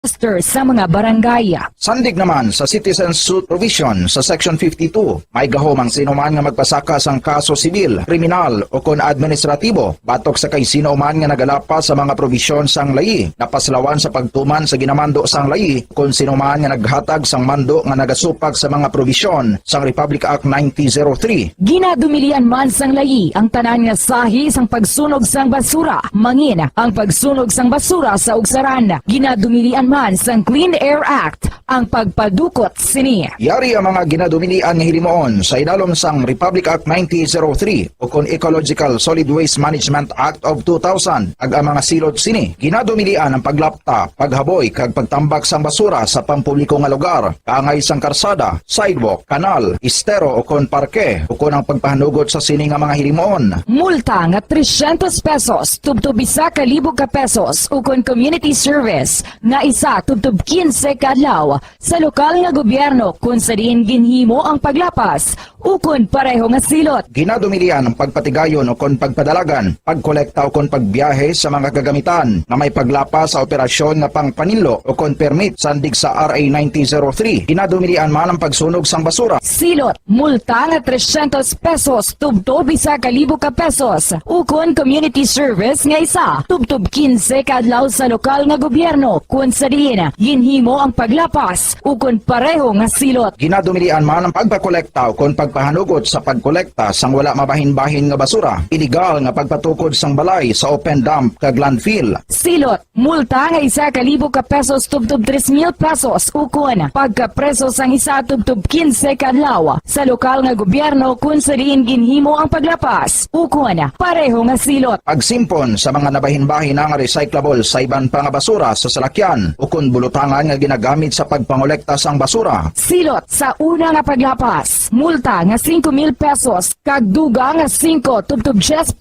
Master sa mga barangay. Sandig naman sa Citizen Suit Provision sa Section 52, may gahom ang sinuman nga magpasaka sang kaso sibil, kriminal o kon administratibo batok sa kay sinuman nga nagalapa sa mga probisyon sang layi, napaslawan sa pagtuman sa ginamando sang layi kon sinuman nga naghatag sang mando nga nagasupag sa mga probisyon sang Republic Act 9003. Ginadumilian man sang layi ang tanan nga sahi sang pagsunog sang basura, mangin ang pagsunog sang basura sa ugsaran. Ginadumilian man sang Clean Air Act ang pagpadukot sini. Yari ang mga ginadumilian nga hilimoon sa idalom sang Republic Act 9003 o kon Ecological Solid Waste Management Act of 2000 ag ang mga silot sini. Ginadumilian ang paglapta, paghaboy kag pagtambak sang basura sa pampubliko nga lugar, kaangay sang karsada, sidewalk, kanal, estero o kon parke o kon ang pagpahanugot sa sini nga mga hilimoon. Multa nga 300 pesos tubtob 1,000 ka pesos o kon community service nga isa tubtob 15 ka adlaw sa lokal nga gobyerno kung sa diin ginhimo ang paglapas o kon pareho nga silot. Ginadumilian ang pagpatigayon o kon pagpadalagan, pagkolekta o kon pagbiyahe sa mga gagamitan na may paglapas sa operasyon nga pangpanilo o kon permit sandig sa RA 9003. Ginadumilian man ang pagsunog sang basura. Silot, multa nga 300 pesos tubtob 1,000 ka pesos o kon community service nga isa tubtob 15 ka adlaw sa lokal nga gobyerno kung sa diin ginhimo ang paglapas o kon pareho nga silot. Ginadumilian man ang pagpakolekta o kon pagpahanugot sa pagkolekta sang wala mabahin-bahin nga basura. Iligal nga pagpatukod sang balay sa open dump kag landfill. Silot, multa nga 1,000 ka pesos tubtob 3,000 pesos o kon pagkapreso sang isa tubtob 15 ka adlaw sa lokal nga gobyerno kung sa diin ginhimo ang paglapas o kon pareho nga silot. Pagsimpon sa mga nabahin-bahin nga recyclable sa iban pa nga basura sa salakyan o kon bulutangan nga ginagamit sa pagpangolekta sang basura. Silot sa una nga paglapas, multa nga 5,000 pesos kag duga nga 5 tubtob 10%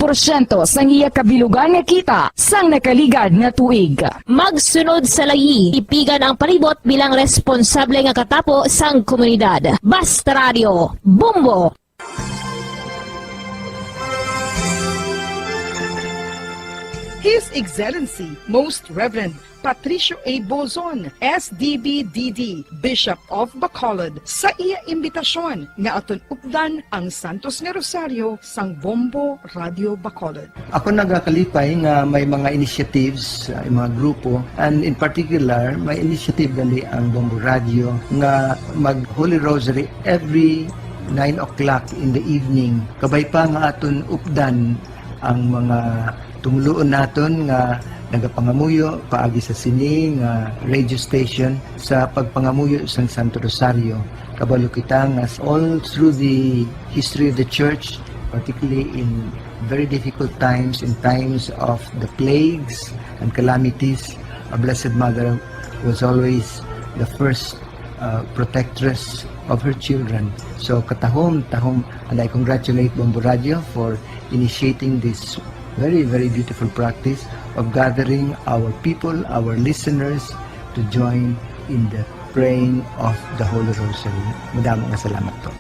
sang iya kabilugan nga kita sang nakaligad nga tuig. Magsunod sa layi, ipigan ang palibot bilang responsable nga katapo sang komunidad. Basta Radio, Bombo! His Excellency, Most Reverend Patricio A. Bozon, SDBDD, Bishop of Bacolod, sa iya imbitasyon nga aton updan ang Santos nga Rosario sang Bombo Radio Bacolod. Ako nagakalipay nga may mga initiatives, mga grupo, and in particular, may initiative gali ang Bombo Radio nga mag Holy Rosary every 9 o'clock in the evening. Kabay pa nga aton updan ang mga tumuloon naton nga nagapangamuyo paagi sa sini nga radio station sa pagpangamuyo sang Santo Rosario. Kabalo kita nga all through the history of the church, particularly in very difficult times, in times of the plagues and calamities, our Blessed Mother was always the first protectress of her children. So katahom, and I congratulate Bombo Radio for initiating this very, very beautiful practice of gathering our people, our listeners, to join in the praying of the Holy Rosary. Madaming salamat po.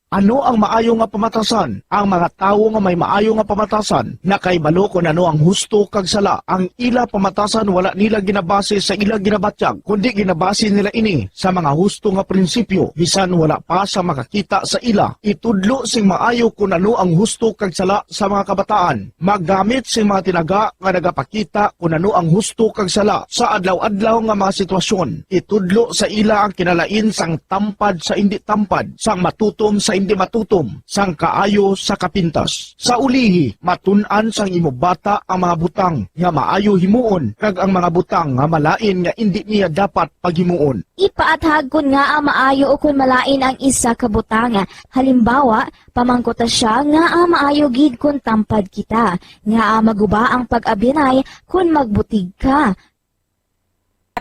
Ano ang maayo nga pamatasan? Ang mga tawo nga may maayo nga pamatasan na kay balo kung ano ang husto kag sala. Ang ila pamatasan wala nila ginabase sa ila ginabatyag, kundi ginabase nila ini sa mga husto nga prinsipyo. Bisan wala pa sa makakita sa ila. Itudlo sing maayo kung ano ang husto kag sala sa mga kabataan. Maggamit sing mga tinaga nga nagapakita kung ano ang husto kag sala sa adlaw-adlaw nga mga sitwasyon. Itudlo sa ila ang kinalain sang tampad sa indi tampad, sang matutom sa hindi matutom, sang kaayo sa kapintas. Sa ulihi, matun-an sang imo bata ang mga butang nga maayo himuon, kag ang mga butang nga malain nga hindi niya dapat paghimuon. Ipaathag kun nga ang maayo o kun malain ang isa ka butang. Halimbawa, pamangkota siya nga ang maayo gid kun tampad kita, nga maguba ang pag-abinay kun magbutig ka.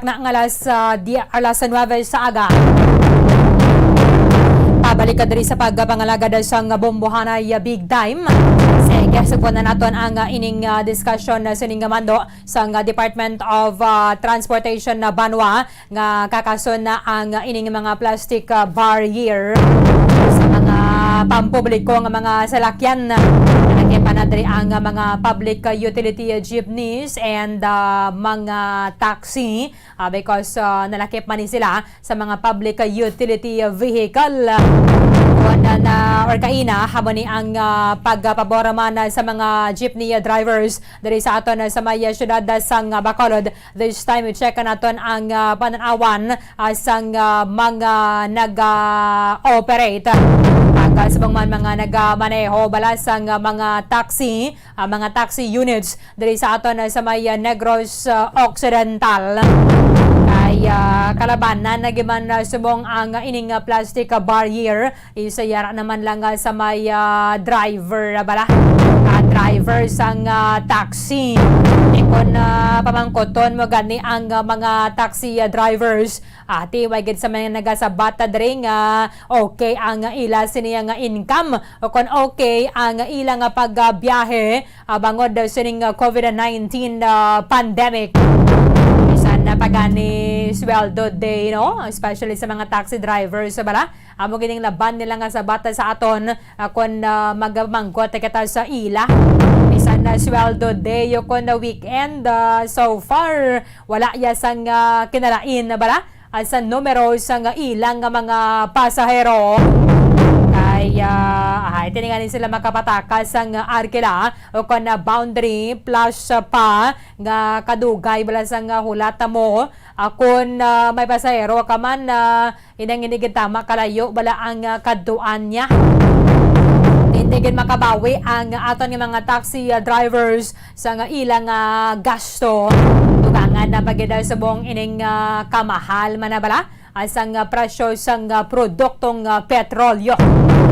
Na ang alas 9 sa aga. Pabalik ka diri sa pagpangalaga sa bombohanay big time. Sige, sugwan na naton ang ining discussion sa ning mando sa Department of Transportation na Banwa nga kakason na ang ining mga plastic barrier sa mga pampubliko nga mga salakyan na na diri ang mga public utility jeepneys and mga taxi because nalakip man ni sila sa mga public utility vehicle. Na or kaina hamon ni ang pagpabora man sa mga jeepney drivers diri sa aton sa may syudad sang Bacolod. This time i-check naton ang pananawan sang mga nag-operate kasabang man mga nagmaneho bala sang mga taxi units diri sa aton sa may Negros Occidental. Kalaban na nagiman subong ang ining plastic barrier isayara naman lang sa may driver bala driver sang taxi ikon pamangkoton mo gani ang mga taxi drivers ati way gid sa mga nagasabata diri nga okay ang ila siniya nga income o kon okay ang ila nga pagbiyahe bangod sining COVID-19 pandemic. Na pagani sweldo day, no? Especially sa mga taxi drivers bala amo gining laban nila nga sa bata sa aton kon magmanggot kita sa ila bisan na sweldo day o kon na weekend so far wala ya sang kinalain bala sa numero sang ilang mga pasahero. Tininganin sila makapatakas ang arkila o kon na boundary plus pa nga kadugay bala sang hulata mo kung may pasahero ka man inanginigit tama kalayo bala ang kaduan niya. Hindi gid makabawi ang aton nga mga taxi drivers sa nga ilang gasto tugangan na pagida sa buong ining kamahal man na bala asang presyo sang produktong petrolyo.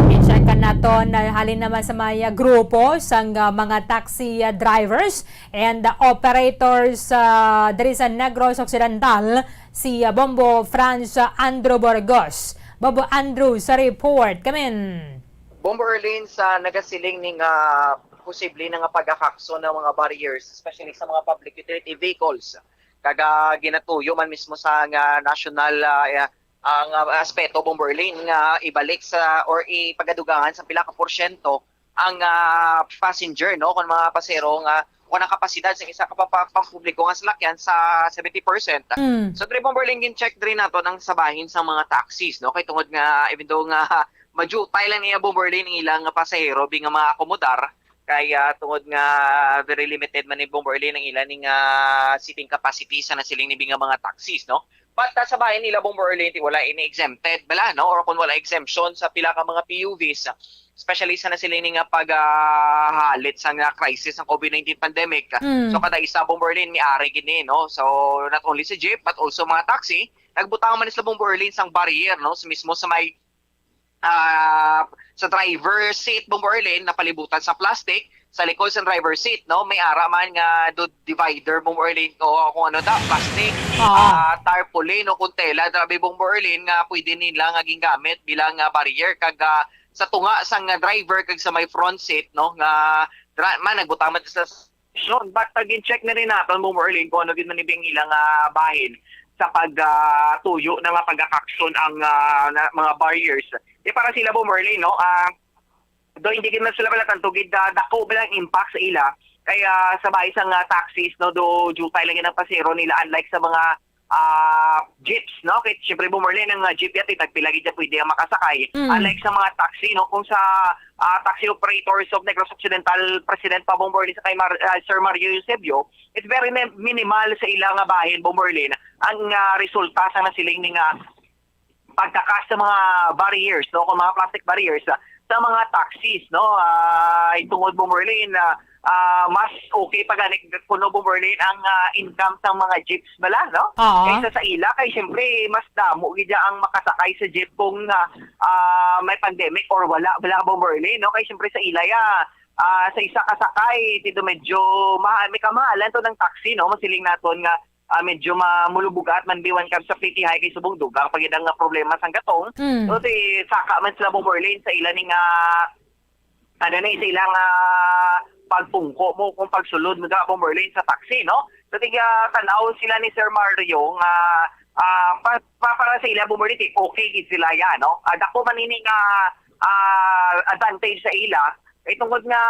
I-check naton halin naman sa mga grupo sang mga taxi drivers and operators diri sa Negros Occidental si Bombo Franz Andrew Burgos. Bobo Andrew sa report. Kamin. Bombo Erlin sa nagasiling ning posible nga pagkakakso ng mga barriers especially sa mga public utility vehicles. Kaga ginatuyo man mismo sa national ang aspeto Bombo Erlin nga ibalik sa or ipagadugangan sa pila ka porsyento ang passenger no kon mga pasero nga wala kapasidad sa isa ka pampubliko nga salakyan sa 70%. So diri Bombo Erlin gin-check diri nato ang sabahin sa mga taxis no kay tungod nga even though nga majutay lang niya Bombo Erlin ilang pasahero bi nga maakomodar kaya tungod nga very limited man ni Bombo Erlin ang ilan ning seating capacity sa nasiling ni nga mga taxis no. But sa bahay nila Bombo Erlin wala ini-exempted bala no or kung wala exemption sa pila ka mga PUVs especially sa nasiling nga paghalit sa crisis ng COVID-19 pandemic. So kada isa Bombo Erlin ni ari gini no. So not only sa jeep but also mga taxi nagbutang man sila Bombo Erlin sang barrier no sa mismo sa may sa driver seat Bombo Erlin napalibutan sa plastic sa likod sa driver seat no may ara man nga do divider Bombo Erlin o kung ano da plastic tarpaulin o kuntela grabe Bombo Erlin nga pwede nila nga gingamit bilang barrier kag sa tunga sang driver kag sa may front seat no nga man nagbutang man sa station but gin-check na rin naton Bombo Erlin kung ano gid man ibing ilang bahin sa pagtuyo na nga pagkakaksyon ang mga barriers. Para sila Bombo Erlin no do hindi gid na sila bala tantugid dako bilang impact sa ila kaya sabay sang taxis no do jutay lang ang pasero nila unlike sa mga jeeps no kay syempre Bombo Erlin ang jeep yati tagpila gid pwede ang makasakay unlike sa mga taxi no kung sa taxi operators of Negros Occidental President pa Bombo Erlin sa kay Sir Mario Eusebio it's very minimal sa ilang bahin Bombo Erlin ang resulta sa nasiling ning pagkakas sa mga barriers no kung mga plastic barriers sa mga taxis no tungod Bombo Erlin mas okay pag kuno Bombo Erlin ang income sa mga jeeps bala no kaysa sa ila kay syempre mas damo gid ang makasakay sa jeep kung may pandemic or wala Bombo Erlin no kay syempre sa ila sa isa kasakay dito medyo may kamahalan to ng taxi no masiling naton nga medyo mamulubugat man biwan kab sa pretty high kay subong dugang pag idang problema sang gatong so saka man sila Bombo Erlin sa ila ning sa ilang pagpungko mo kung pagsulod mo ga Bombo Erlin sa taxi no so tiga tanaw sila ni Sir Mario nga para sa ila Bombo Erlin okay gid sila ya no dako man ini nga advantage sa ila Kay tungkod nga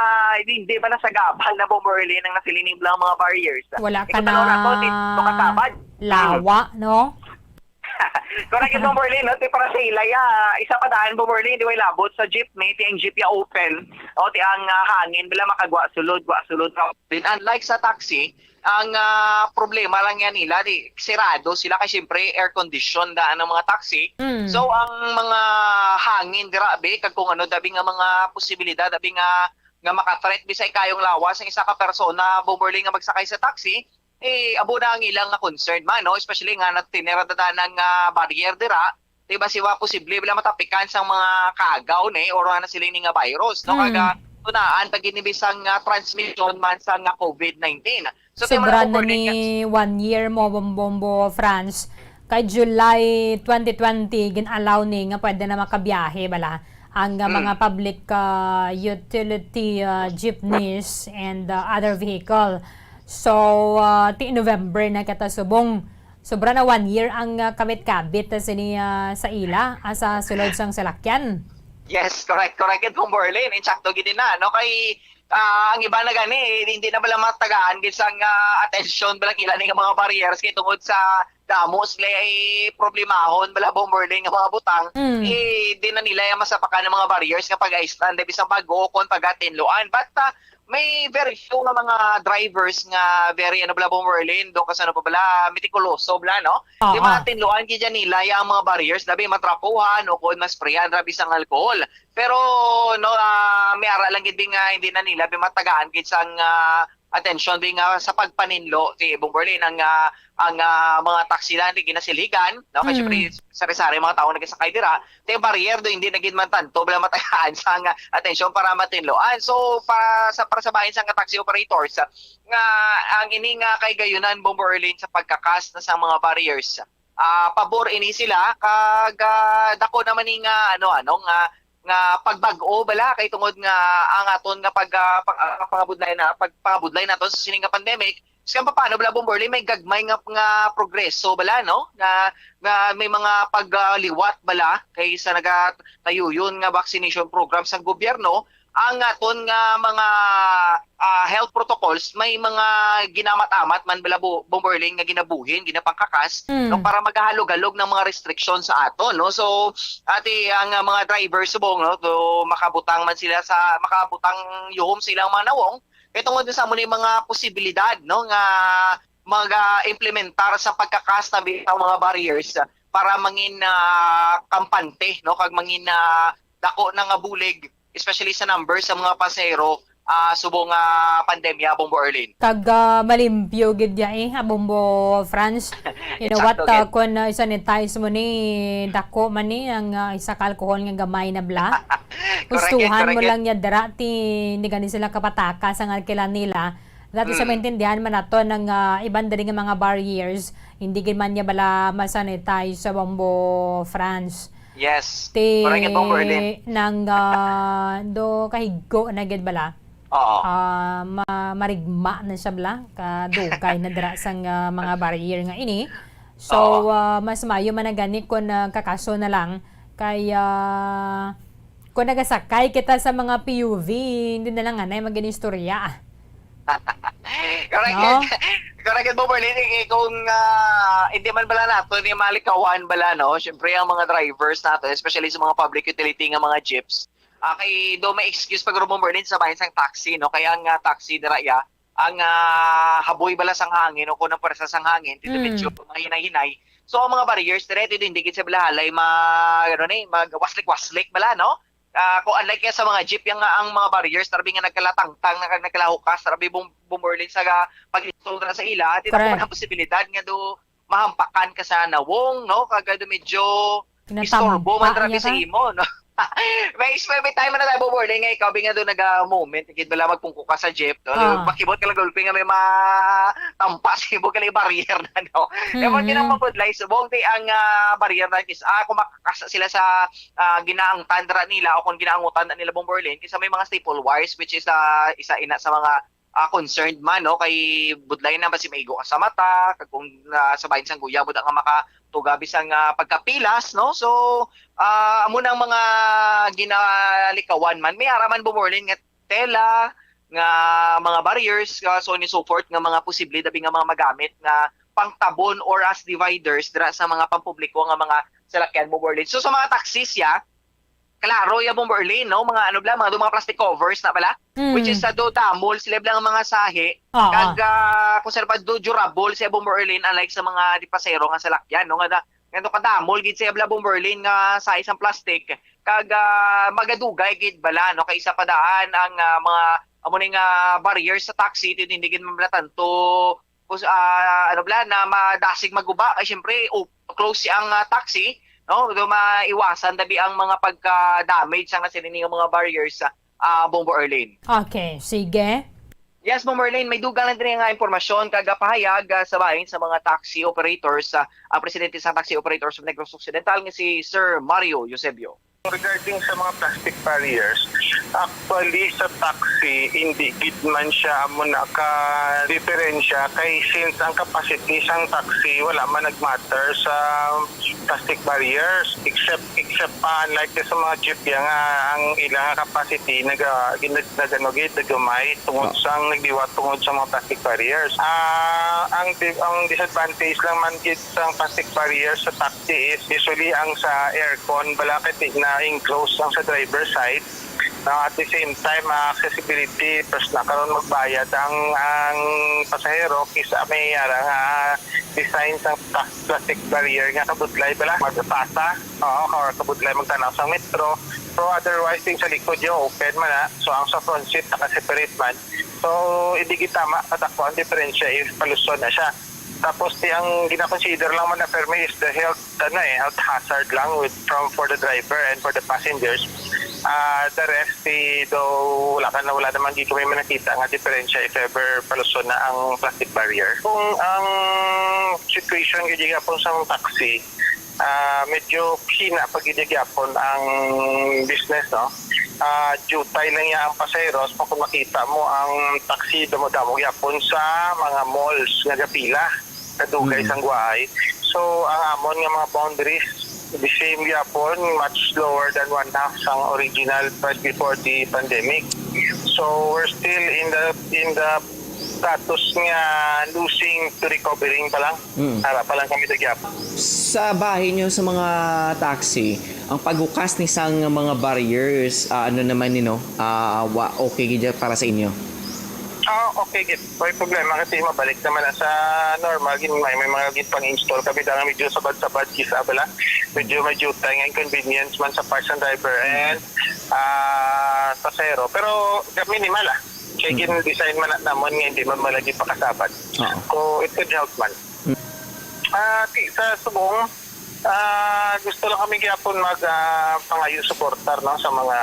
hindi ba nasagabal na Bomberlin ang nasilinig lang mga barriers. Wala ka Ikaw tanaw na to, dito kasabad. lawa, no? Correct yung Bomberlin, no? Ti para sa ilaya, isa pa daan Bomberlin, di way labot sa jeepney, ti ang jeep ya open, o ti ang hangin, bila makagwa sulod. Then unlike sa taxi, ang problema lang yan nila, di sirado sila kasi siyempre air condition daan ng mga taxi. So ang mga hangin dirabe kag kung ano dabi nga mga posibilidad dabi nga maka-threat bisay kayong lawas ang isa ka persona Bomberlin nga magsakay sa taxi abo na ang ilang nga concern man no, especially nga natinira ng barrier dira, diba siwa posible bila matapikan sang mga kagaw ne or na sila nga virus no, kaga tunaan pag inibisang transmission man sa COVID-19. So Sobra na ni 1 year mo, Bombo France. Kay July 2020, gin-allow ni nga pwede na makabiyahe bala ang mga public utility jeepneys and other vehicle. So, ti November na katasubong. Sobra na 1 year ang kabit-kabit sa ila, sa sulod sang salakyan. Yes, correct it Bomberlin. Insakto gid na no kay ang iba na gani hindi na bala matagaan gid sang attention bala ila ni nga mga barriers kay tungod sa damos ay problemahon bala Bomberlin nga mga butang di na nila yung masapakan ng mga barriers kapag i-stand bisang bago kon pagatinloan but may very few nga mga drivers nga very bala Bomberlin do kasi pa bala mitikuloso bala no di matinloan gid nila yung mga barriers labi matrapuhan o kon masprayan rabi sang alcohol pero no may ara lang gid nga hindi na nila bimatagaan gid sang attention din nga sa pagpaninlo si Bomberlin ang mga taxi na hindi ginasiligan no kasi syempre sari-sari mga tao nagsakay dira te barrier do hindi nagid man tanto bala matagaan sa attention para matinloan so para sa bahin sa taxi operators nga ang ini nga kay gayunan Bomberlin sa pagkakas na sa mga barriers pabor ini sila kag dako naman ni nga nga pagbag-o bala kay tungod nga ang aton nga pagpangabudlay naton sa sining nga pandemic kasi paano bala Bomberlin may gagmay nga progreso bala no nga may mga pagliwat bala kay sa nagatayo yun nga vaccination program sa gobyerno ang aton nga mga health protocols may mga ginamat-amat man bala Bomberlin nga ginabuhin ginapangkakas no, para maghahalog-halog ng mga restrictions sa aton no so ati ang mga drivers subong no to makabutang man sila sa makabutang yuhom silang mga nawong kay tungod sa mo ni mga posibilidad no nga mag-implementar sa pagkakas na bitang mga barriers para mangin kampante no kag mangin dako na nga bulig especially sa numbers sa mga pasahero subong pandemya Bomberlin. Kag malimpyo gid ya Bombo France. You know what kun sanitize mo ni dako man ni ang isa ka alcohol nga gamay na bla. Gustuhan mo lang ya dara ti hindi gani sila kapataka sa alkilan nila. Dati sa maintindihan man nato ng ibang dali nga mga barriers hindi gid man niya bala masanitize sa Bombo France. Yes. Correct Bomberlin. Nang do kahigo na gid bala. Oo. Marigma na siya bala kadugay na dira sang mga barrier nga ini. So mas mayo man na gani kun kakaso na lang kay kung nagasakay kita sa mga PUV hindi na lang anay mag-inistorya. Correct. No? Correct Bomberlin kung hindi man bala nato ni malikawan bala no syempre ang mga drivers nato especially sa mga public utility nga mga jeeps kay do may excuse pag Bomberlin sa bahin sang taxi no kaya ang taxi dira ya ang haboy bala sang hangin o kunang pwersa sang hangin dito medyo mahinay-hinay so ang mga barriers diretso hindi gid sa balahalay magwaslik-waslik bala no kung unlike sa mga jeep yung ang mga barriers tarabi nga nagkalatangtang nagkalahukas tarabi Bomberlin sa pag-install na sa ila at ito ang posibilidad nga do mahampakan ka sa nawong no kagad medyo istorbo man tarabi sa imo no may time na tayo Bomberlin nga ikaw nga do nag-moment kid bala magpungko ka sa jeep no makibot ka lang gulpi nga may matampas ibo ka lang barrier na no ewan ginang mapudlay subong ti ang barrier na is kung makakasa sila sa ginaang tandra nila o kung ginaangutan na nila Bomberlin kasi may mga staple wires which is isa ina sa mga concerned man no kay budlay na basi maigo ka sa mata kag kung sa bahin sang guya bud ang makatuga bisang pagkapilas no so amo nang mga ginalikawan man may araman Bomberlin nga tela, nga mga barriers, so on and so forth, nga mga posible dabi nga mga magamit nga pangtabon or as dividers dira sa mga pampubliko nga mga salakyan Bomber Lane. So sa mga taxis klaro ya Bomber Lane, no? Mga ano bla, mga plastic covers na pala, which is sa do damol sila bla nga mga sahi, kag konserbado durable sa Bomber Lane unlike sa mga di pasero nga salakyan, no? Nga ganito kadamol gid sa bla Bomber Lane nga sa isang plastic kag magadugay gid bala, no? Kay isa pa daan ang mga amo ning barriers sa taxi tinindigin man bala tanto ano bla na madasig maguba kay syempre close ang taxi, no, do maiwasan dabi ang mga pagka-damage sa sinining mga barriers sa Bomber Lane. Okay, sige. Yes, Bomber Lane, may dugang lang din nga impormasyon kagapahayag sa bahin sa mga taxi operators ang presidente sa Taxi Operators of Negros Occidental nga si Sir Mario Eusebio. Regarding sa mga plastic barriers, actually sa taxi, hindi gid man siya mo naka-diferensya kay since ang capacity sang taxi wala man nagmatter sa plastic barriers except unlike sa mga jeep nga ang ilang capacity naganugid nagamay tungod sang nagdiwat tungod sa mga plastic barriers. Ang disadvantage lang man gid sang plastic barriers sa taxi is usually ang sa aircon balakit na enclosed lang sa driver side. At the same time, accessibility, plus na karon magbayad ang pasahero kisa may design sa plastic barrier nga kabudlay bala magpasa or kabudlay magtanaw sa metro. So otherwise, ting sa likod yung open man so ang sa front seat naka-separate man. So hindi kitama katakbo ang diferensya if palusod na siya. Tapos ang gina-consider lang man na permi is the health hazard lang for the driver and for the passengers. The rest wala naman dito may nakita nga diferensya if ever palusod na ang plastic barrier. Kung ang situation gid po sa taxi, medyo hina pag gid-gyapon ang business, no? Jutay lang niya ang paseros kung makita mo ang taxi damo-damo gyapon sa mga malls nga gapila kadugay sang guay. So ang amon nga mga boundaries the same gyapon, much lower than 1/2 sang original price before the pandemic. So we're still in the status nga losing to recovering pa lang. Para pa lang kami nagyapon. Sa bahay nyo sa mga taxi, ang paghukas ni sang mga barriers, ano naman okay gid para sa inyo? Okay, may problema kasi mabalik naman na sa normal. May mga pang-install kami dahil medyo sabad-sabad kisa bala. Medyo tayo nga inconvenience man sa parts and driver and pasero. Pero minimal Kaya design man namon nga hindi man malagi pakasabad. So it could help man. Sa subong, gusto lang kami gyapon pangayo supportar sa mga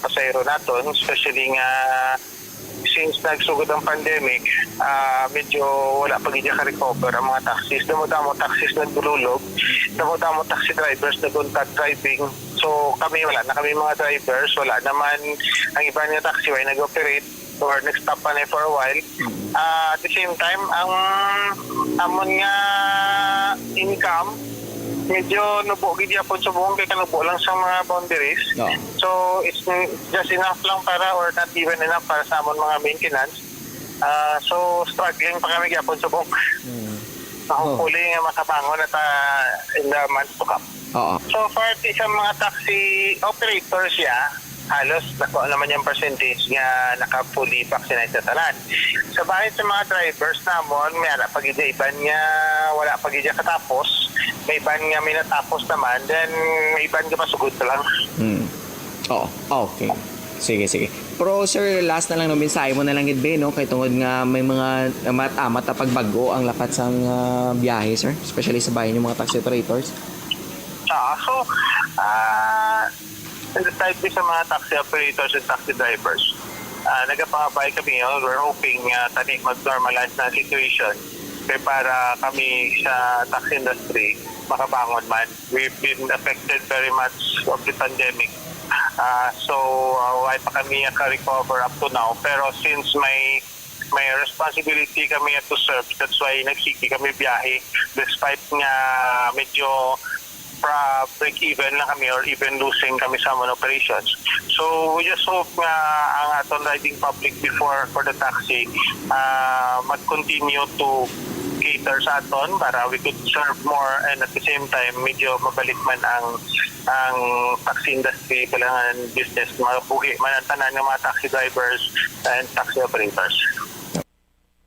pasahero naton, especially nga since nagsugod ang pandemic, medyo wala pa gid ka-recover ang mga taxis. Damo-damo taxis nagdululog, damo-damo taxi drivers nag-contact driving. So kami wala na kami mga drivers, wala naman ang iba nga taxi way nag-operate or nag-stop pa na for a while. At the same time, ang amon nga income medyo nubo gid yapon sa buong kay kanubo lang sa mga boundaries. So it's just enough lang para or not even enough para sa amon mga maintenance. So struggling pa kami yapon sa buong. Hopefully nga makabangon at in the months to come. So far sa mga taxi operators halos nakuha naman yung percentage nga naka-fully vaccinated na tanan. Sa bahay sa mga drivers namon, may pag iban nga wala pag katapos, may iban nga may natapos naman, then may iban nga masugod lang. Okay. Sige. Pero sir, last na lang no, mensahe mo na lang gid no, kay tungod nga may mga mata pagbago ang lapat sang biyahe sir, especially sa bahay ng mga taxi operators. In the type sa mga taxi operators and taxi drivers, nagapangabay kami, we're hoping tani mag-normalize na situation kaya para kami sa taxi industry makabangon man. We've been affected very much of the pandemic. So why pa kami ka-recover up to now, pero since may responsibility kami to serve, that's why nagsiki kami biyahe despite nga medyo break-even lang kami or even losing kami sa mga operations. So we just hope nga ang aton riding public before for the taxi mag-continue to cater sa aton para we could serve more and at the same time medyo mabalik man ang taxi industry, kailangan business, mabuhi man ang tanan ng mga taxi drivers and taxi operators.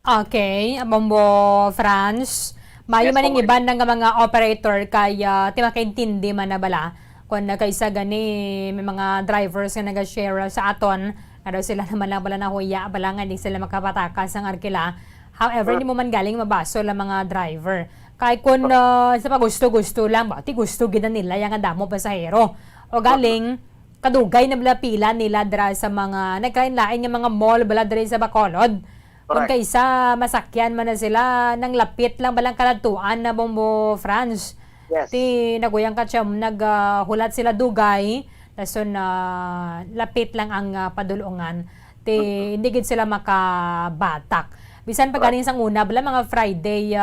Okay, Bombo France. Mayo Yes, man po, iban ng mga operator kaya ti makaintindi man na bala kung nakaisa gani may mga drivers nga naga-share sa aton ano sila naman lang bala na huya bala nga di sila makapatakas ang arkila. However, hindi mo man galing mabaso lang mga driver. Kaya kung sa gusto lang, ti gusto gina nila yung damo pasahero. O galing, kadugay na bala pila nila dra sa mga, nagkain-lain ng mga mall bala dra sa Bacolod. Kung kaysa masakyan man na sila, nang lapit lang balang kalatuan na Bombo France. Yes. Ti naguyang katsam, naghulat sila dugay, tason lapit lang ang padulungan. Ti hindi gid sila makabatak. Bisan pa galing sang una, bala mga Friday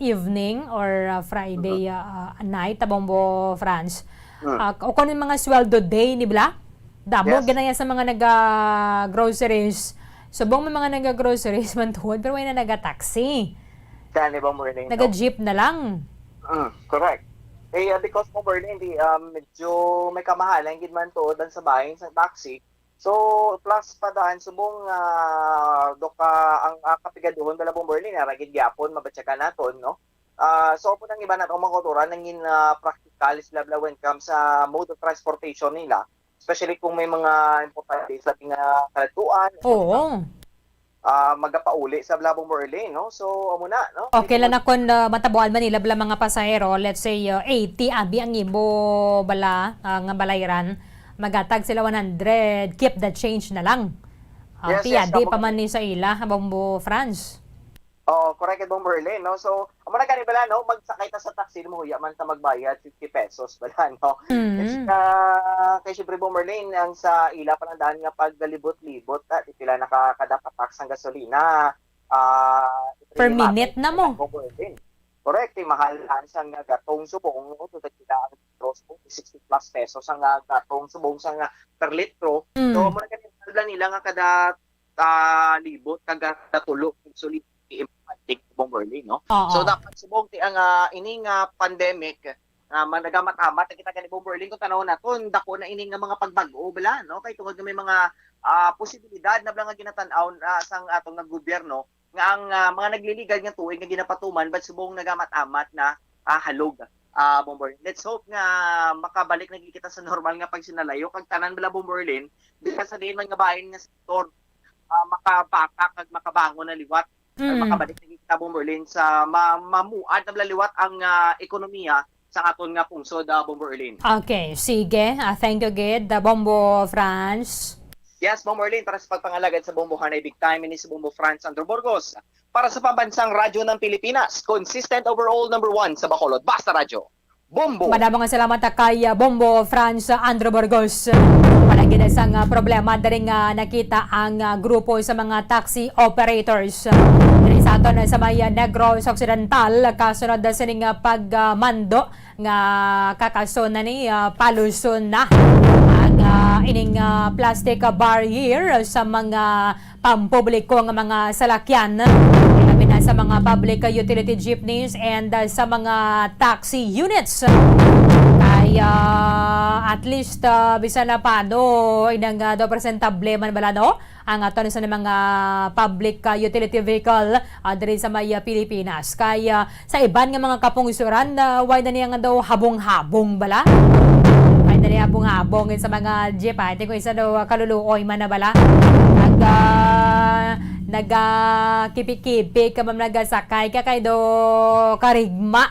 evening or Friday night, Bombo France. O kung yung mga sweldo day, ni bala? Damo, Yes. ganaya sa mga naga-groceries. Subong may mga naga-groceries man tuhod, pero may na naga-taxi. Kani ba mo rin? Naga-jeep na lang. Correct. Because mo rin, hindi, medyo may kamahalan, gid man to, dan sa bayan, sa taxi. So, plus pa daan, subong doka ang kapigaduhon bala bong Berlin, ragid gyapon, mabatsakan naton, no? So, po nang iba natin, mga kultura, nangin practical, bla bla when comes sa mode of transportation nila. Especially kung may mga importante sa kalatuan. Oo. Magapauli sa Blabong Berlin, no? So, amo na, no? Okay lang na kung matabuan man nila bala mga pasahero, let's say 80 abi ang ibo bala nga balayran, magatag sila 100, keep the change na lang. Yes, Di yes, pa man ni sa ila, Bombo France. Correct Bong Berlin, no? So, amo na gani bala, no? Magsakay ta sa taxi mo, huya man ta magbayad 50 pesos bala, no? Kay syempre Bong Berlin, ang sa ila pa lang daan nga paggalibot-libot, pila nakakadapatak sang gasolina. Per minute na mo. Bong Berlin. Correct, mahalan sang gatong subong, no? Tutad sila ang litros po, 60 plus pesos ang gatong subong sang per litro. So, amo na gani bala nila nga kada libot, kada tulo, insulin Bong Berlin, no? So dapat subong ti ang ining pandemic managamat-amat kita kani Bong Berlin kung tanaw naton dako na ining nga mga pagbag-o bala, no? Kay tungod nga may mga posibilidad na bala nga ginatan-aw sang atong gobyerno nga ang mga nagliligad nga tuig nga ginapatuman but subong nagamat-amat na halog Bong Berlin. Let's hope nga makabalik na kita sa normal nga pagsinalayo kag tanan bala Bong Berlin bisa sa diin man nga bahin nga sektor makabaka kag makabangon na liwat. Makabalik na kita Bong Berlin sa mamuad na blaliwat ang ekonomiya sa aton nga pungsod Bong Berlin. Okay, sige. Thank you, Gid. Bombo France. Yes, Bong Berlin, para sa pagpangalagad sa Bombo Hanay Big Time, ini si Bombo France Andrew Burgos. Para sa pambansang radyo ng Pilipinas, consistent overall number 1 sa Bacolod. Basta Radyo. Bombo! Madamang salamat kay Bombo France Andrew Burgos. Palagi na isang problema na rin nakita ang grupo sa mga taxi operators. Diri sa aton sa may Negros Occidental, kasunod na sining pagmando nga kakaso na ni paluson na ang ining plastic barrier sa mga pampubliko nga mga salakyan. Ilabi na sa mga public utility jeepneys and sa mga taxi units. Kaya at least bisa na paano inang do presentable man bala no ang aton sa mga public utility vehicle diri sa may Pilipinas. Kaya sa iban nga mga kapungsuran why na niya nga daw habong-habong bala. Why na niya habong-habong sa mga jeep. Ito ko isa daw kaluluoy man na bala. Nagkipik-kipik ka man nagasakay ka kay do karigma.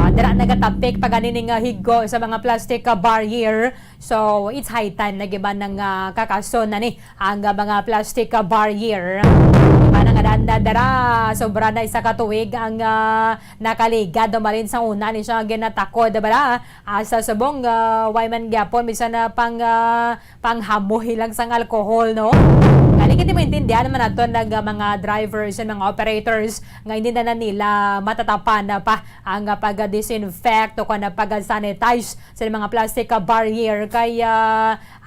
Dira nagatapik pag ganining higo sa mga plastic barrier. So it's high time na giban ng kakaso na ni ang mga plastic barrier. Iba na nga dara sobra na isa ka tuig ang nakaligad malin sa una ni siya ginatakod bala sa subong why man gyapon bisan na panghamoy lang sang alcohol no. Balik iti maintindihan naman nato ng mga drivers and mga operators nga hindi na nila matatapan na pa ang pag-disinfect o pag-sanitize sa mga plastic barrier kaya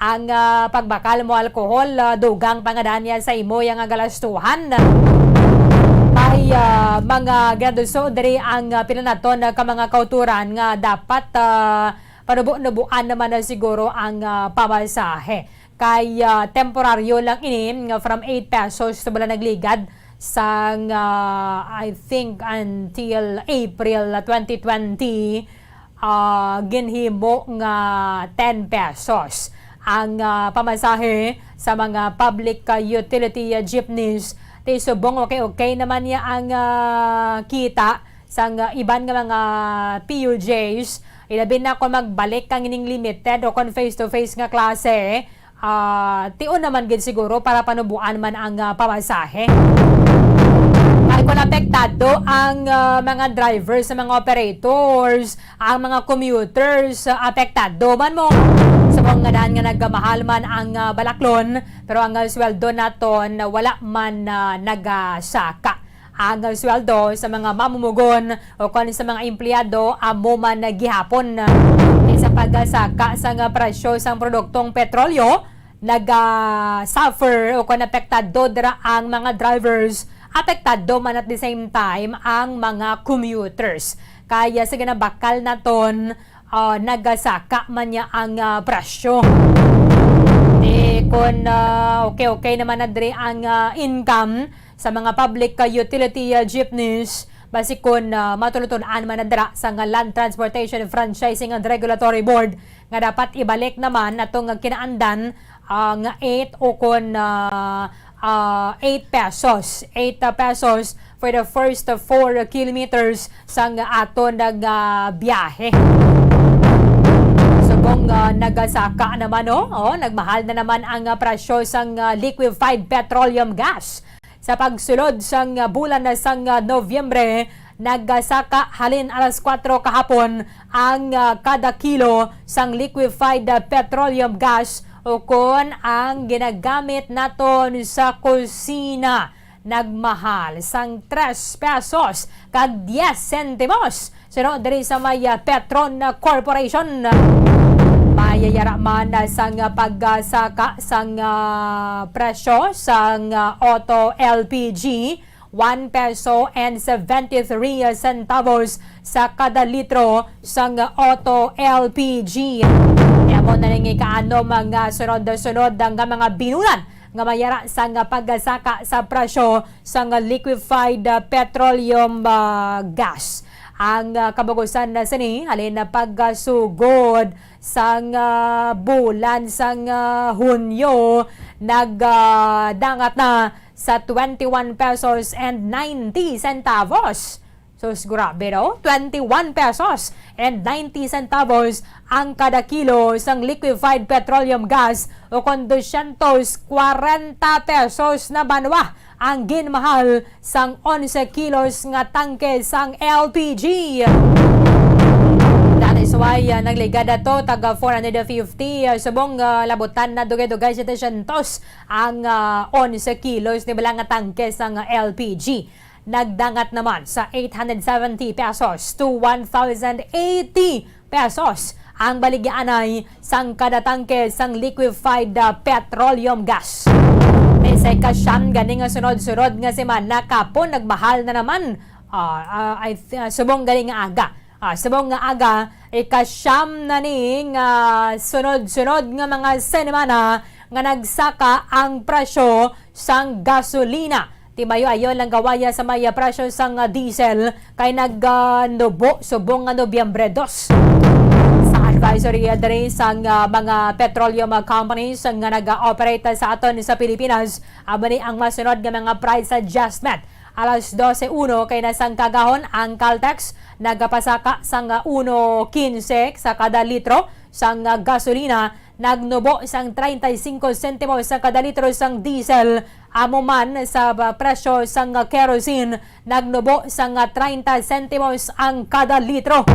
ang pagbakal mo alcohol dugang pangadan yan sa imo yung galastuhan. May mga graduso diri ang pinanaton ka mga kauturan nga dapat panubo-nubuan naman na siguro ang pamasahe. Kay temporaryo lang ini from 8 pesos sa bala nagligad sa I think until April 2020 ginhimo nga 10 pesos ang pamasahe sa mga public utility jeepneys. Ti subong okay naman niya ang kita sa iban nga mga PUJs. Ilabi na kung magbalik kang ining limited o kung face-to-face nga klase, tion naman gid siguro para panubuan man ang pamasahe. Ay kung apektado ang mga drivers, sa mga operators, ang mga commuters, apektado man mo. Sa mga daan nga nagmahal man ang balaklon, pero ang sweldo naton wala man nagasaka. Ang sweldo sa mga mamumugon o kung sa mga empleyado amo man gihapon sa pagsaka sa presyo sa produktong petrolyo nag-suffer o kung apektado dira ang mga drivers, apektado man at the same time ang mga commuters. Kaya sa ginabakal naton nagasaka man niya ang presyo. Kung okay naman na diri ang income sa mga public utility jeepneys, basi kung matulutunan man na dira sa Land Transportation Franchising and Regulatory Board nga dapat ibalik naman atong kinaandan nga 8 o kung 8 pesos. 8 pesos for the first 4 kilometers sa aton biyahe. Kung nagasaka naman nagmahal na naman ang presyo sang liquefied petroleum gas. Sa pagsulod sang bulan na sang Nobyembre, nagasaka halin alas 4 kahapon ang kada kilo sang liquefied petroleum gas o kung ang ginagamit naton sa kusina. Nagmahal sang 3 pesos kag 10 sentimos. Sino diri sa may Petron Corporation. Mayayara man sang pagsaka sang presyo sang auto LPG 1 peso and 73 centavos sa kada litro sang auto LPG. Amo na nang ikaano mga sunod-sunod ang mga binulan nga mayara sang pagsaka sa presyo sang liquefied petroleum gas. Ang kabagusan na sini halin na paggasugod sang bulan sang Hunyo nagdangat na sa 21 pesos and 90 centavos. So grabe 21 pesos and 90 centavos ang kada kilo sang liquefied petroleum gas o kung 240 pesos na banwa ang ginmahal sang 11 kilos nga tangke sang LPG. That is why nagligad ato taga 450 subong labutan na dugay-dugay 700 ang 11 kilos ni balang nga tangke sang LPG. Nagdangat naman sa 870 pesos to 1,080 pesos ang baligyanay sang kada tangke sang liquefied petroleum gas. Sa kasyam ganing sunod-sunod nga semana kapon nagmahal na naman subong ganing nga aga. Subong nga aga ikasyam na ning sunod-sunod nga mga semana nga nagsaka ang presyo sang gasolina. Timayo ayon lang gawaya sa may presyo sang diesel kay nagnubo subong nga Nobyembre 2. Advisory diri sang mga petroleum companies nga nag-operate sa aton sa Pilipinas abani ang masunod nga mga price adjustment. Alas 12:01 kay nasang kagahon ang Caltex nagapasaka sang 1.15 sa kada litro sang gasolina, nagnubo sang 35 sentimos sa kada litro sang diesel. Amo man sa presyo sang kerosene nagnubo sang 30 sentimos ang kada litro.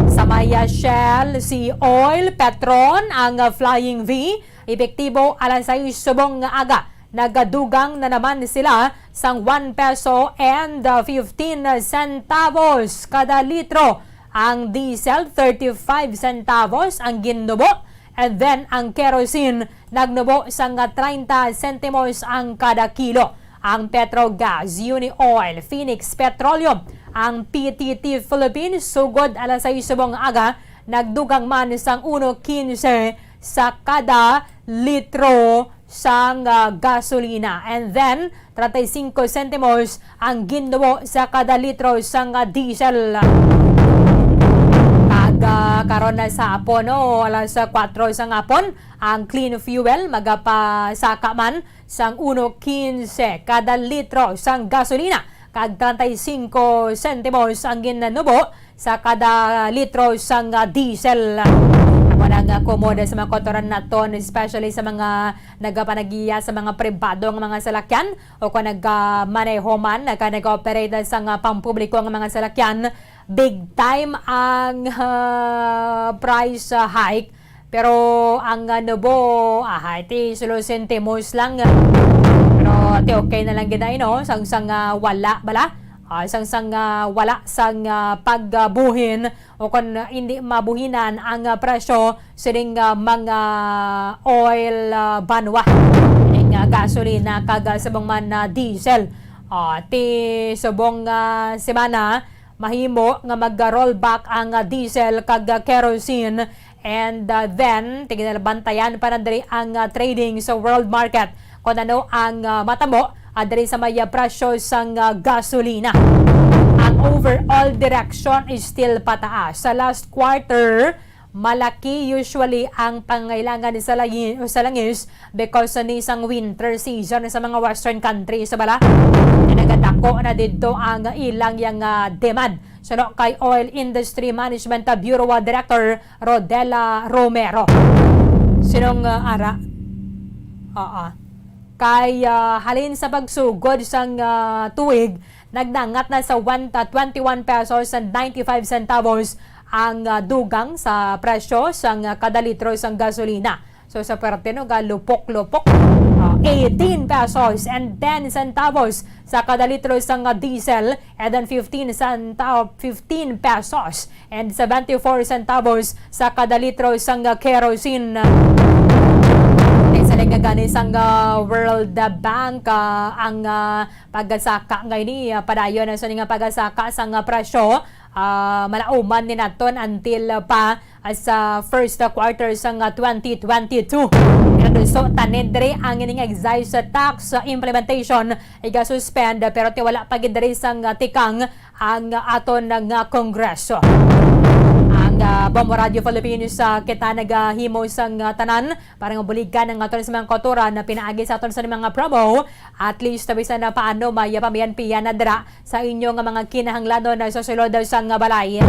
Sa maya Shell, Sea Oil, Petron, ang Flying V, epektibo alas 6 subong nga aga nagadugang na naman sila sang 1 peso and 15 centavos kada litro. Ang diesel 35 centavos ang ginubo, and then ang kerosene nagnubo sang 30 centimos ang kada kilo. Ang Petrogas, Uni Oil, Phoenix Petroleum, ang PTT Philippines sugod alas 6 subong aga nagdugang man sang 1.15 sa kada litro sang gasolina, and then 35 centimos ang ginubo sa kada litro sang diesel. Karon na sa hapon, alas 4 sa hapon, ang clean fuel magapasaka man sang 1.15 kada litro sang gasolina, kag 35 centimos ang ginubo sa kada litro sang diesel. Manang komoda sa mga kotoran naton, especially sa mga nagapanagiya sa mga pribadong mga salakyan o kung nagmaneho man, nag-operate sa pampubliko ng mga salakyan, big time ang price hike. Pero ang nubo, iti sulo sentimos lang. Pero okay na lang gina, sang wala bala. Sang wala sang pagbuhin o kung hindi mabuhinan ang presyo sining mga oil banwa, ng gasolina kag sabong man diesel. Ti subong semana mahimo nga mag-rollback ang diesel kag kerosene, and then tignabantayan pa na diri ang trading sa world market kung ano ang matamo diri sa may presyo sang gasolina. Ang overall direction is still pataas. Sa last quarter, malaki usually ang pangailangan sa langis because sa isang winter season sa mga western countries sa bala. Nagadako na dito ang ilang yang demand. Suno kay Oil Industry Management Bureau Director Rodela Romero. Sinong ara? Kay halin sa pagsugod sang tuig, nagdangat na sa 21 pesos and 95 centavos ang dugang sa presyo sang kada litro sang gasolina. So sa pertino lupok-lupok, 18 pesos and 10 centavos sa kada litro sang diesel, and then 15 pesos and 74 centavos sa kada litro sang kerosene. Sa gani sang World Bank, ang pagasaka ngayon padayon na sa nga pagasaka sang presyo malauman ni naton until pa sa first quarter sang 2022. So tanidre ang ining excise tax implementation iga-suspend, pero wala pa gid diri sang tikang ang aton ng Kongreso. Bombo Radio Philippines kita nagahimo sang tanan para buligan ang aton sa mga kotoran na pinaagi sa aton sa mga promo, at least tabisan na paano may pamayan-piyan na dira sa inyong mga kinahanglanon na sa sulod sang balay.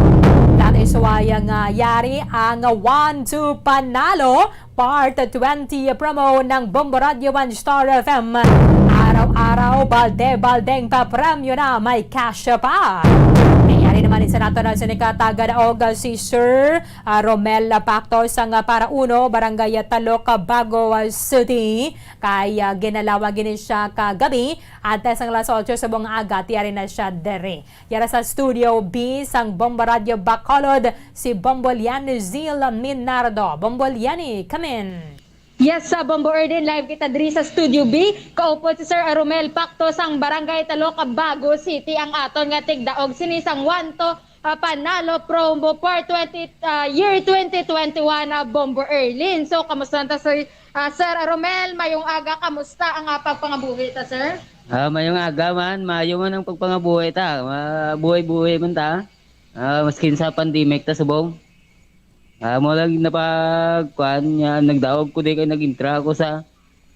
That is why ang yari ang 1-2 Panalo Part 20 promo ng Bombo Radio 1 Star FM. Araw-araw, balde-baldeng papremyo na, may cash pa. Mayari naman sa nato na sinikatagadaog si Sir Romel Pacto sang para uno, Barangay Talok, Bago City. Kaya ginalawa gini siya kagabi at sang alas 8 sa buong aga, tiyari na siya dere. Yara sa Studio B sang Bombo Radio Bacolod, si Bomboliani Zil Minardo. Bomboliani, come in. Yes, sa Bombo Erdin, live kita diri sa Studio B. Kaupo si Sir Romel Pacto sang Barangay Talok, Bago City ang aton nga tigdaog sinisang 1-2 Panalo promo for year 2021 Bombo Erlin. So kamusta ta Sir Romel, mayong aga, kamusta ang pagpangabuhi ta sir? Mayong aga man, mayo man ang pagpangabuhi ta. Buhay-buhay man ta. Maskin sa pandemic ta subong. Mo lang napagkuan niya, nagdaog ko di kay nag-intra ako sa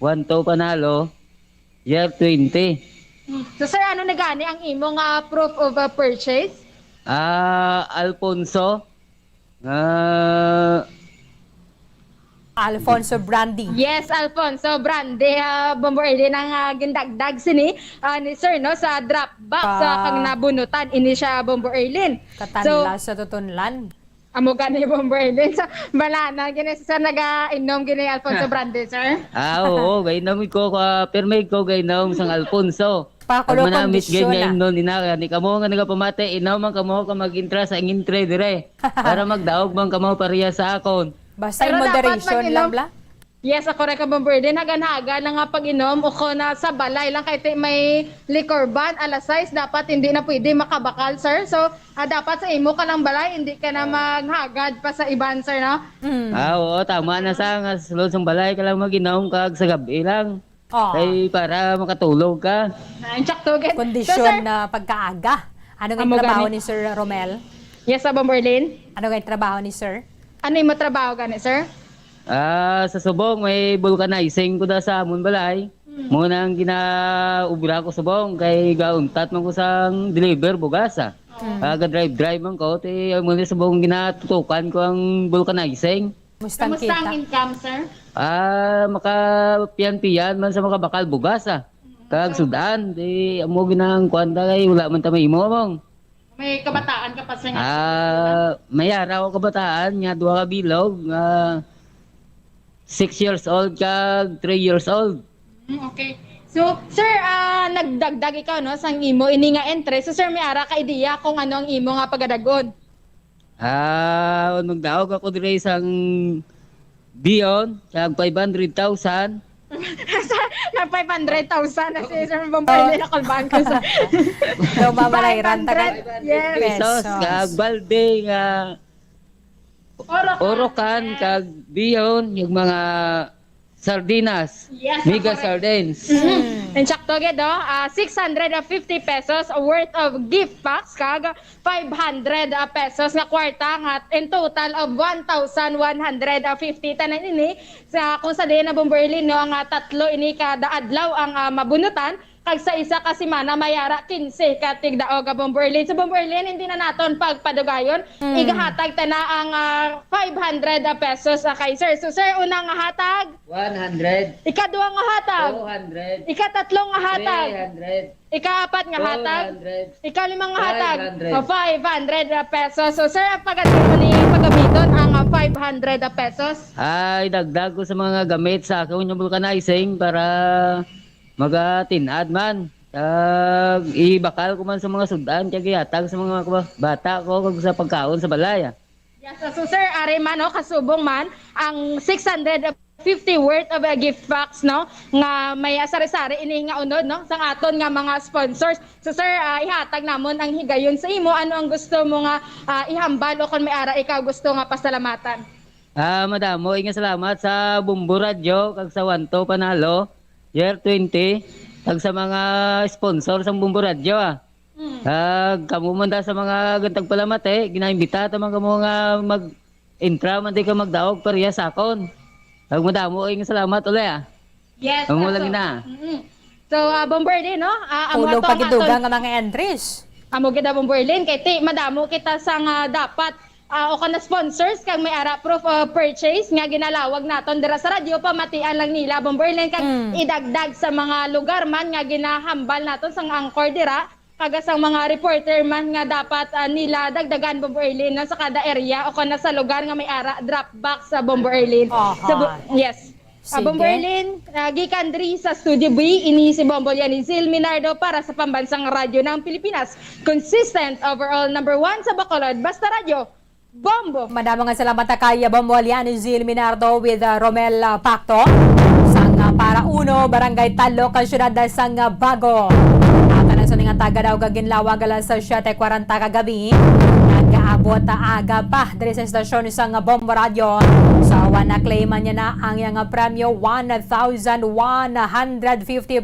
1-2 Panalo year 20. So sir, ano nagani ang imong proof of purchase? Alfonso. Alfonso Brandy. Yes, Alfonso Brandy. Bombo Erlin ang gindagdag sini ni sir no sa drop box kang nabunutan ini siya Bombo Erlin. Katanla sa tutunlan. Amo gani Bomber Eden. So, balana, gini sir naga-inom gini Alfonso Brandes, sir. Oo, gainom ko, permay ko gainom sang Alfonso. Pakulo Pag manamit kondisyon ganyan na. nun, ni kamo nga nagapamate, inaw man kamo ka mag-intra sa ingintre dire. Para magdaog man kamo pariya sa akon. Basta Pero in dapat moderation mag-inom. lang bla. Yes, ako rin ka Bomber Eden. Hagan-haga na nga pag-inom o ko na sa balay lang kahit may liquor ban, alas 6, dapat hindi na pwede makabakal, sir. So, dapat sa imo ka ng balay, hindi ka na maghagad pa sa iban, sir, no? Oo, tama na sa nga sulod sang balay ka lang mag-inom kag sa gabi lang. Kay para makatulog ka. Tsaktugan. Kondisyon na pagkaaga. Ano nga Amo trabaho gani. ni Sir Romel? Yes, sa Bomber Eden. Ano nga trabaho ni Sir? Ano yung trabaho gani, sir? Sa Subong may vulcanizing ko da sa amon balay. Muna ang ginaubra ko Subong kay gauntat man ko sang deliver bugasa. Drive man ko ti muna Subong ginatutukan ko ang vulcanizing. Mustang Kamusta ang kita. income, sir? Makapiyan-piyan man sa makabakal bugasa. Kag sudan di amo ginang kwanta kay wala man ta mahimo mong. May kabataan ka pa, sir. May araw kabataan nya duha ka bilog. 6 years old kag 3 years old. Okay. So, sir, nagdagdag ikaw, no, sang imo, ini nga entry. So, sir, may ara ka idea kung ano ang imo nga pagadagon. Magdaog ako dire sang biyon kag 500,000. Na 500,000 na si Sir Bombardier na kalbaan ko sa So, mamalairan 500, yes. Pesos kag balde nga orokan kag biyon yung mga sardinas. Yes, Mega correct. sardines. And sakto gid 650 pesos worth of gift packs kag 500 pesos nga kwarta nga in total of 1,150 tanan ini sa kung sa diin na Bomberlin no nga tatlo ini kada adlaw ang mabunutan kag sa isa ka semana mayara 15 ka tigdaog Bomberlin. Sa Bomberlin hindi na naton pagpadugayon. Igahatag ta na ang 500 pesos kay sir. So sir unang nga hatag 100, ikaduha nga hatag 200, ikatatlong nga hatag 300, ikaapat nga hatag 400. ikalimang nga hatag 500. 500 pesos. So sir pagkat mo ni pagabiton ang 500 pesos. Ay dagdag ko sa mga gamit sa akong yung vulcanizing para magatinad man. Ibakal ko man sa mga sudan kaya gihatag sa mga bata ko kag sa pagkaon sa balaya. Yes, so sir, ari man no, kasubong man ang 650 worth of gift packs no nga may sari-sari ini nga unod no sang aton nga mga sponsors. So sir, ihatag namon ang higayon sa imo ano ang gusto mo nga ihambal o kung may ara ikaw gusto nga pasalamatan. Madamo inga salamat sa Bumbo Radio kag sa Wanto Panalo year 20 kag sa mga sponsor sa Bumbo Radio kamu man da sa mga gantag palamate ginaimbita ta man kamo nga mag-intra man di ka magdaog pariya sa akon. Kag madamo inga salamat uli Yes. Amo lang na. So Bombardier no, Ulo pagidugang nga mga entries. Amo gid Bombardier kay ti madamo kita sang dapat o kana sponsors kag may ara proof of purchase nga ginalawag naton dira sa radyo pamatian lang nila Bombardier kag idagdag sa mga lugar man nga ginahambal naton sang angkor dira kaga sang mga reporter man nga dapat nila dagdagan Bombardier na sa kada area o kana sa lugar nga may ara drop box sa Bombardier. Yes. Sige. Bombardier, gikan diri sa Studio B, ini si Bombolyan ni Zil Minardo para sa Pambansang Radyo ng Pilipinas. Consistent overall number 1 sa Bacolod, Basta Radyo, Bombo! Madamo nga salamat na kay Bombolyan ni Zil Minardo with Romel Pacto sang para uno barangay Talo ka syudad sang Bago. At ano sa nga taga daw gaginlawag alas sa 7:40 kagabi. Nagaabot aga pa diri sa estasyon sang Bombo Radio. Sa wana claiman niya na ang yang premyo 1,150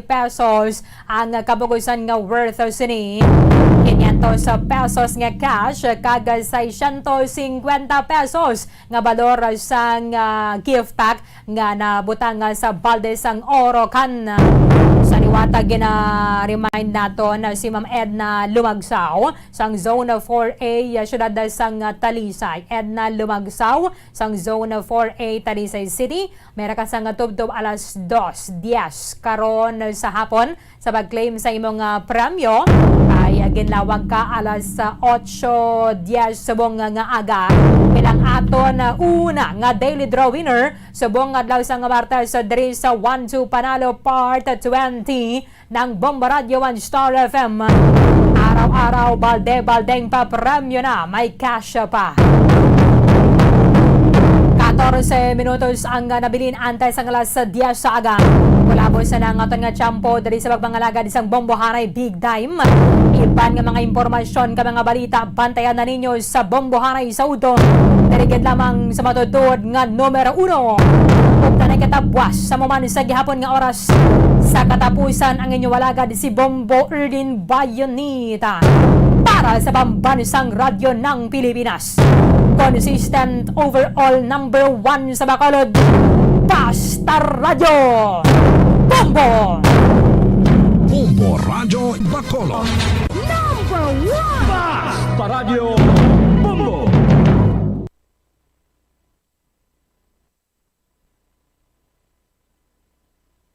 pesos ang kabugusan nga worth sini. 500 pesos nga cash kag 650 pesos nga balor sang gift pack nga nabutang sa balde sang Orocan. Sa niwata gina-remind nato na si Ma'am Edna Lumagsaw sang Zone 4A syudad sang Talisay. Edna Lumagsaw sang Zone 4A Talisay City. Meron ka sang tubtob alas 2:10 karon sa hapon sa pag-claim sa imong premyo. ay ginlawag ka alas 8:10 subong nga aga bilang aton una nga daily draw winner subong adlaw sa nga Martes diri sa 1-2 Panalo Part 20 ng Bombo Radio 1 Star FM. Araw-araw balde-baldeng pa premyo na, may cash pa. 14 minutos ang nabilin antay sa alas 10 sa aga. Kulabos na ng aton nga tiyampo dari sa pagpangalaga isang Bombohanay Big Time. Iban nga mga impormasyon ka mga balita bantayan na ninyo sa Bombohanay Saudo. Dirigid lamang sa matudod nga numero 1. Ug tanay katabwas sa maman sa gihapon nga oras sa katapusan ang inyong walagad si Bombo Erlin Bayonita para sa pambansang radyo ng Pilipinas. Consistent overall number 1 sa Bacolod, Basta Radio Bombo! Bombo Radio Bacolod. Number 1! Basta Radio Bombo!